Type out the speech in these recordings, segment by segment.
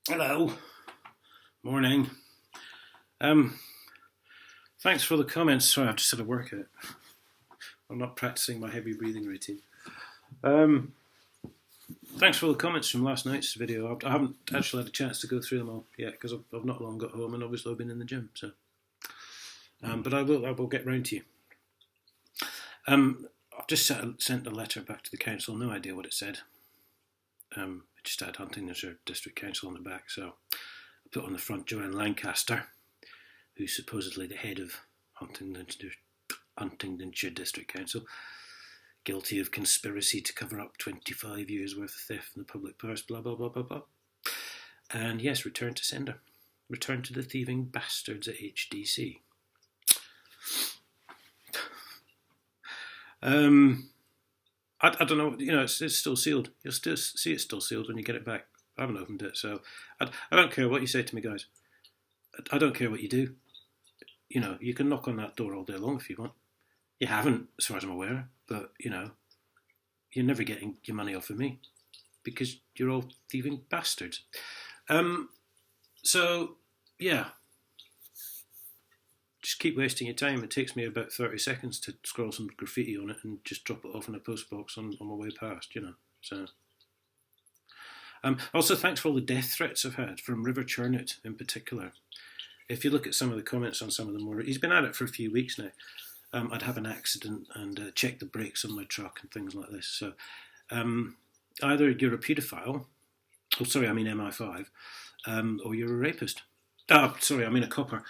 Hello. Morning. Thanks for the comments. Sorry, I've just had a workout. I'm not practicing my heavy breathing routine. Thanks for the comments from last night's video. I haven't actually had a chance to go through them all yet because I've not long got home and obviously I've been in the gym. So, but I will get round to you. I've just sent a letter back to the council. No idea what it said. It just had Huntingdonshire District Council on the back. So I put on the front Joanne Lancaster, who's supposedly the head of Huntingdonshire District Council, guilty of conspiracy to cover up 25 years worth of theft from the public purse, blah, blah, blah, blah, blah. And yes, return to sender. Return to the thieving bastards at HDC. I don't know, it's still sealed. You'll still see it's still sealed when you get it back. I haven't opened it, so I don't care what you say to me, guys. I don't care what you do. You can knock on that door all day long if you want. You haven't, as far as I'm aware, but, you're never getting your money off of me because you're all thieving bastards. So, yeah. Just keep wasting your time. It takes me about 30 seconds to scroll some graffiti on it and just drop it off in a postbox on my way past, So, also, thanks for all the death threats I've had from River Churnet in particular. If you look at some of the comments on some of them, he's been at it for a few weeks now. I'd have an accident and check the brakes on my truck and things like this. So either you're a paedophile, MI5, or you're a rapist. A copper.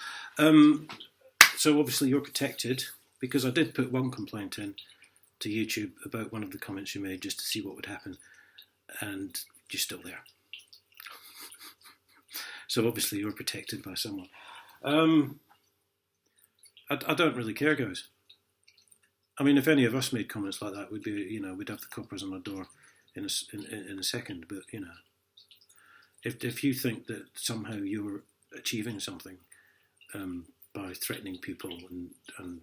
So obviously you're protected because I did put one complaint in to YouTube about one of the comments you made just to see what would happen, and you're still there. So obviously you're protected by someone. I don't really care, guys. I mean, if any of us made comments like that, we'd have the coppers on our door in a second. But if you think that somehow you're achieving something by threatening people and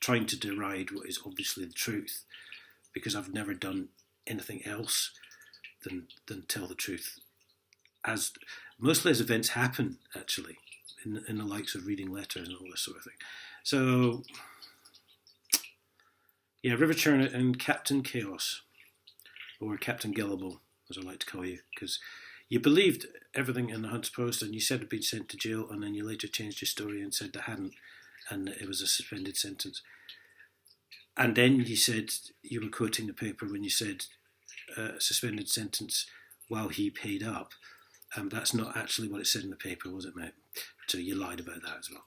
trying to deride what is obviously the truth, because I've never done anything else than tell the truth, mostly as events happen, actually, in the likes of reading letters and all this sort of thing. So, yeah, River Churnet and Captain Chaos, or Captain Gullible, as I like to call you, because you believed everything in the Hunt's Post and you said it'd been sent to jail, and then you later changed your story and said it hadn't, and it was a suspended sentence. And then you said you were quoting the paper when you said suspended sentence while he paid up. That's not actually what it said in the paper, was it, mate? So you lied about that as well.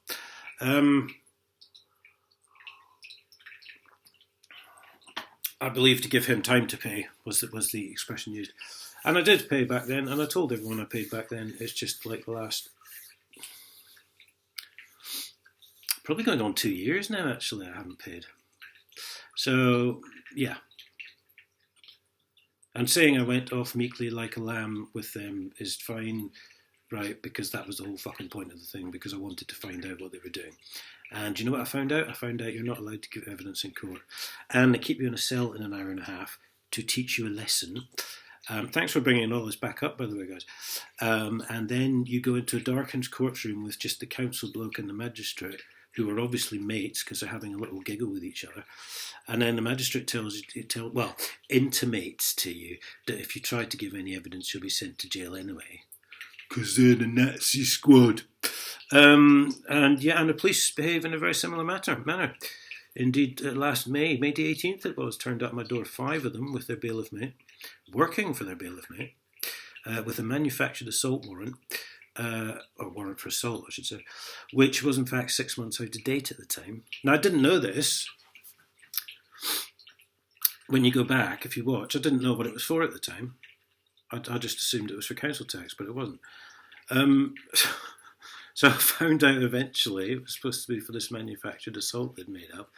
I believe to give him time to pay was the expression used. And I did pay back then, and I told everyone I paid back then. It's just like the last... probably going on 2 years now, actually, I haven't paid. So, yeah. And saying I went off meekly like a lamb with them is fine, right, because that was the whole fucking point of the thing, because I wanted to find out what they were doing. And you know what I found out? I found out you're not allowed to give evidence in court. And they keep you in a cell in an hour and a half to teach you a lesson. Thanks for bringing all this back up, by the way, guys. And then you go into a darkened courtroom with just the counsel bloke and the magistrate, who are obviously mates because they're having a little giggle with each other. And then the magistrate intimates to you that if you try to give any evidence, you'll be sent to jail anyway, because they're the Nazi squad. And the police behave in a very similar manner. Indeed, last May the 18th it was, turned up my door, 5 of them with their bailiff mate, working for their bailiff mate, with a manufactured assault warrant, or warrant for assault, I should say, which was in fact 6 months out of date at the time. Now, I didn't know this. When you go back, if you watch, I didn't know what it was for at the time. I just assumed it was for council tax, but it wasn't. So I found out eventually it was supposed to be for this manufactured assault they'd made up.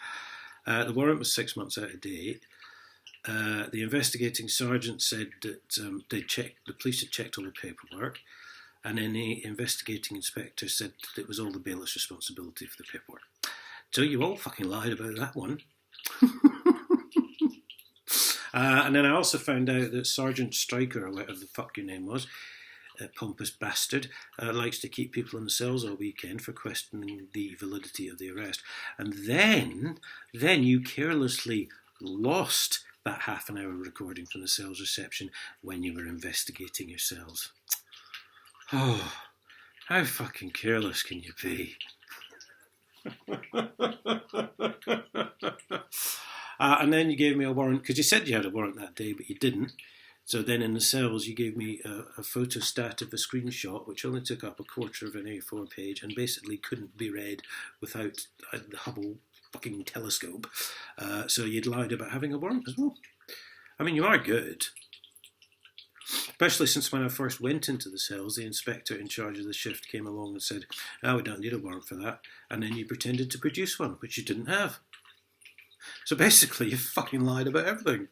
The warrant was 6 months out of date. The investigating sergeant said that the police had checked all the paperwork, and then the investigating inspector said that it was all the bailiff's responsibility for the paperwork. So you all fucking lied about that one. And then I also found out that Sgt Striker, or whatever the fuck your name was, pompous bastard, likes to keep people in the cells all weekend for questioning the validity of the arrest. And then you carelessly lost that half an hour recording from the cells reception when you were investigating your cells. Oh, how fucking careless can you be? And then you gave me a warrant, because you said you had a warrant that day, but you didn't. So then in the cells, you gave me a photostat of a screenshot, which only took up a quarter of an A4 page and basically couldn't be read without the Hubble fucking telescope. So you'd lied about having a warrant as well. I mean, you are good. Especially since when I first went into the cells, the inspector in charge of the shift came along and said, "Oh, we don't need a warrant for that." And then you pretended to produce one, which you didn't have. So basically, you fucking lied about everything.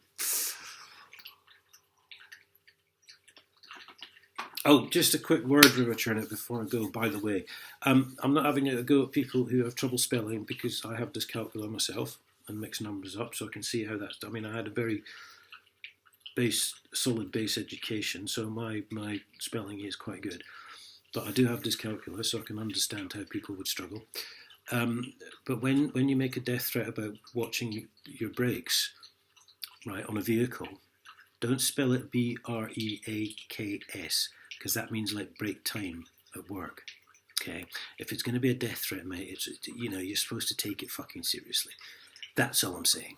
Oh, just a quick word, Riverturner, before I go, by the way. I'm not having a go at people who have trouble spelling because I have dyscalculia myself and mix numbers up, so I can see how that's done. I mean, I had a very solid base education, so my spelling is quite good. But I do have dyscalculia, so I can understand how people would struggle. But when you make a death threat about watching your brakes, right, on a vehicle, don't spell it BREAKS, because that means like break time at work. Okay, if it's going to be a death threat, mate, you're supposed to take it fucking seriously. That's all I'm saying.